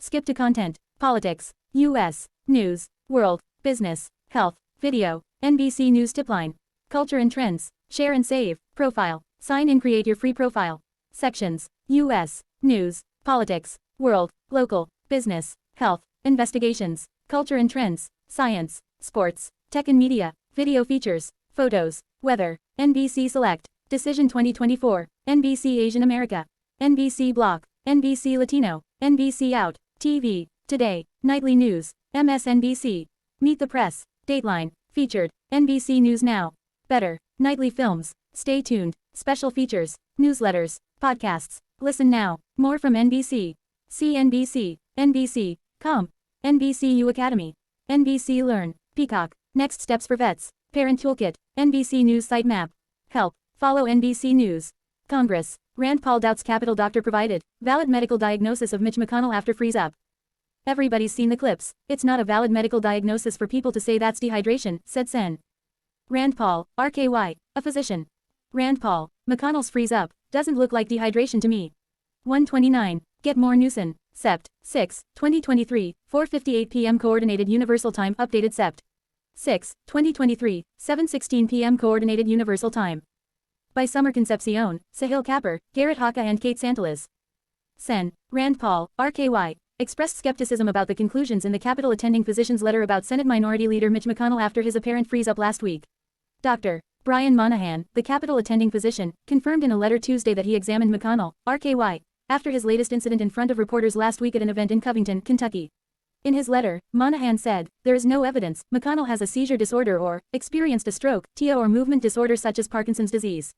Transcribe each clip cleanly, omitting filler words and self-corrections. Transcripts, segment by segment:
Skip to content, politics, U.S., news, world, business, health, video, NBC News tipline, culture and trends, share and save, profile, sign in, create your free profile. Sections, U.S., news, politics, world, local, business, health, investigations, culture and trends, science, sports, tech and media, video features, photos, weather, NBC Select, Decision 2024, NBC Asian America, NBC Block, NBC Latino, NBC Out, TV, Today, Nightly News, MSNBC, Meet the Press, Dateline, Featured, NBC News Now, Better, Nightly Films, Stay Tuned, Special Features, Newsletters, Podcasts, Listen Now, More from NBC, CNBC, NBC, Com, NBCU Academy, NBC Learn, Peacock, Next Steps for Vets, Parent Toolkit, NBC News Site Map, Help, follow NBC News, Congress, Rand Paul doubts Capitol doctor provided valid medical diagnosis of Mitch McConnell after freeze up. Everybody's seen the clips. It's not a valid medical diagnosis for people to say that's dehydration, said Sen. Rand Paul, RKY, a physician. Rand Paul, McConnell's freeze up doesn't look like dehydration to me. 129, Get More Newson, Sept. 6, 2023, 4:58 p.m. Coordinated Universal Time. Updated Sept. 6, 2023, 7:16 p.m. Coordinated Universal Time. By Summer Concepcion, Sahil Kapur, Garrett Haka and Kate Santalas. Sen. Rand Paul, RKY, expressed skepticism about the conclusions in the Capitol attending physician's letter about Senate Minority Leader Mitch McConnell after his apparent freeze-up last week. Dr. Brian Monahan, the Capitol attending physician, confirmed in a letter Tuesday that he examined McConnell, RKY, after his latest incident in front of reporters last week at an event in Covington, Kentucky. In his letter, Monahan said, "There is no evidence McConnell has a seizure disorder or experienced a stroke, TIA or movement disorder such as Parkinson's disease."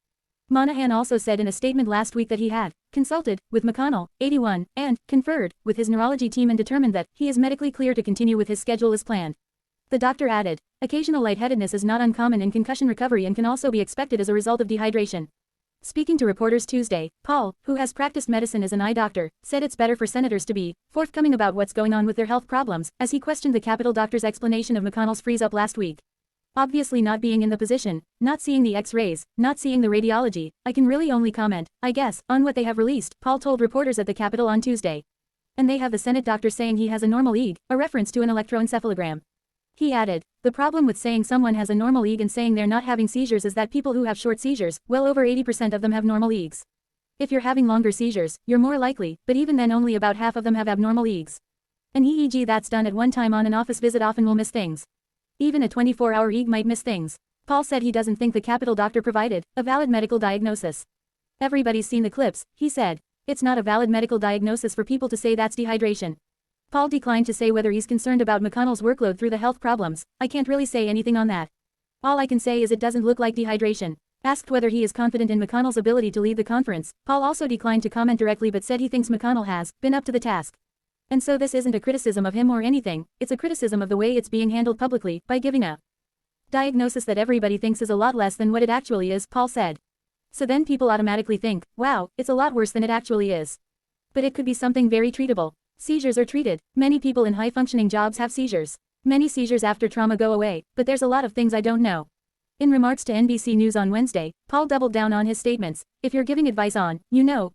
Monahan also said in a statement last week that he had consulted with McConnell, 81, and conferred with his neurology team and determined that he is medically clear to continue with his schedule as planned. The doctor added, "Occasional lightheadedness is not uncommon in concussion recovery and can also be expected as a result of dehydration." Speaking to reporters Tuesday, Paul, who has practiced medicine as an eye doctor, said it's better for senators to be forthcoming about what's going on with their health problems, as he questioned the Capitol doctor's explanation of McConnell's freeze-up last week. "Obviously not being in the position, not seeing the x-rays, not seeing the radiology, I can really only comment, I guess, on what they have released," Paul told reporters at the Capitol on Tuesday. "And they have the Senate doctor saying he has a normal EEG, a reference to an electroencephalogram." He added, "The problem with saying someone has a normal EEG and saying they're not having seizures is that people who have short seizures, well over 80% of them have normal EEGs. If you're having longer seizures, you're more likely, but even then only about half of them have abnormal EEGs. An EEG that's done at one time on an office visit often will miss things. Even a 24-hour EEG might miss things." Paul said he doesn't think the Capitol doctor provided a valid medical diagnosis. "Everybody's seen the clips," he said. "It's not a valid medical diagnosis for people to say that's dehydration." Paul declined to say whether he's concerned about McConnell's workload through the health problems. "I can't really say anything on that. All I can say is it doesn't look like dehydration." Asked whether he is confident in McConnell's ability to lead the conference, Paul also declined to comment directly but said he thinks McConnell has been up to the task. "And so this isn't a criticism of him or anything, it's a criticism of the way it's being handled publicly, by giving a diagnosis that everybody thinks is a lot less than what it actually is," Paul said. "So then people automatically think, wow, it's a lot worse than it actually is. But it could be something very treatable. Seizures are treated. Many people in high-functioning jobs have seizures. Many seizures after trauma go away, but there's a lot of things I don't know." In remarks to NBC News on Wednesday, Paul doubled down on his statements. "If you're giving advice on,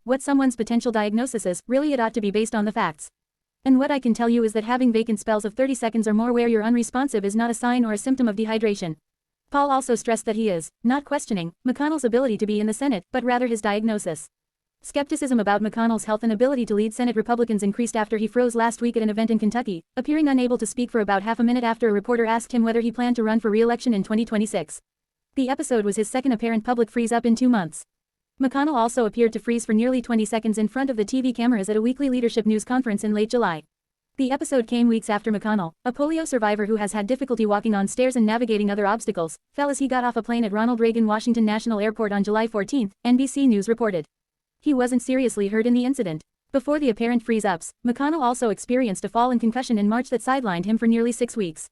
what someone's potential diagnosis is, really it ought to be based on the facts. And what I can tell you is that having vacant spells of 30 seconds or more where you're unresponsive is not a sign or a symptom of dehydration." Paul also stressed that he is not questioning McConnell's ability to be in the Senate, but rather his diagnosis. Skepticism about McConnell's health and ability to lead Senate Republicans increased after he froze last week at an event in Kentucky, appearing unable to speak for about half a minute after a reporter asked him whether he planned to run for re-election in 2026. The episode was his second apparent public freeze-up in 2 months. McConnell also appeared to freeze for nearly 20 seconds in front of the TV cameras at a weekly leadership news conference in late July. The episode came weeks after McConnell, a polio survivor who has had difficulty walking on stairs and navigating other obstacles, fell as he got off a plane at Ronald Reagan Washington National Airport on July 14, NBC News reported. He wasn't seriously hurt in the incident. Before the apparent freeze-ups, McConnell also experienced a fall and concussion in March that sidelined him for nearly 6 weeks.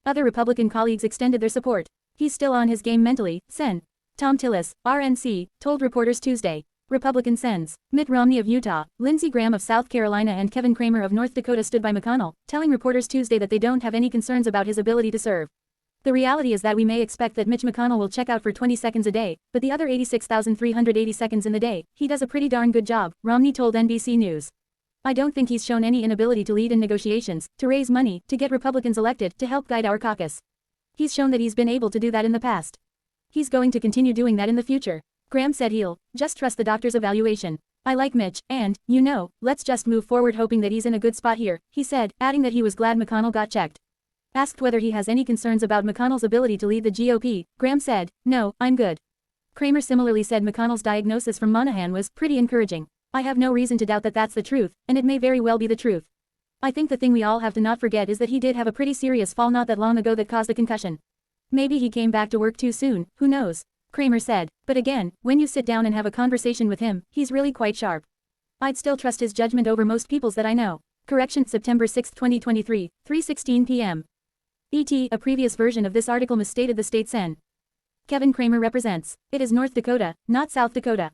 Other Republican colleagues extended their support. "He's still on his game mentally," Sen. Tom Tillis, RNC, told reporters Tuesday. Republican Sens. Mitt Romney of Utah, Lindsey Graham of South Carolina and Kevin Cramer of North Dakota stood by McConnell, telling reporters Tuesday that they don't have any concerns about his ability to serve. "The reality is that we may expect that Mitch McConnell will check out for 20 seconds a day, but the other 86,380 seconds in the day, he does a pretty darn good job," Romney told NBC News. I don't think he's shown any inability to lead in negotiations, to raise money, to get Republicans elected, to help guide our caucus. He's shown that he's been able to do that in the past. He's going to continue doing that in the future. Graham said he'll just trust the doctor's evaluation. I like Mitch, and, let's just move forward hoping that he's in a good spot here, he said, adding that he was glad McConnell got checked. Asked whether he has any concerns about McConnell's ability to lead the GOP, Graham said, "No, I'm good." Kramer similarly said McConnell's diagnosis from Monahan was pretty encouraging. I have no reason to doubt that that's the truth, and it may very well be the truth. I think the thing we all have to not forget is that he did have a pretty serious fall not that long ago that caused a concussion. Maybe he came back to work too soon, who knows? Kramer said, but again, when you sit down and have a conversation with him, he's really quite sharp. I'd still trust his judgment over most people's that I know. Correction, September 6, 2023, 3:16 p.m. ET, a previous version of this article misstated the state Sen. Kevin Kramer represents. It is North Dakota, not South Dakota.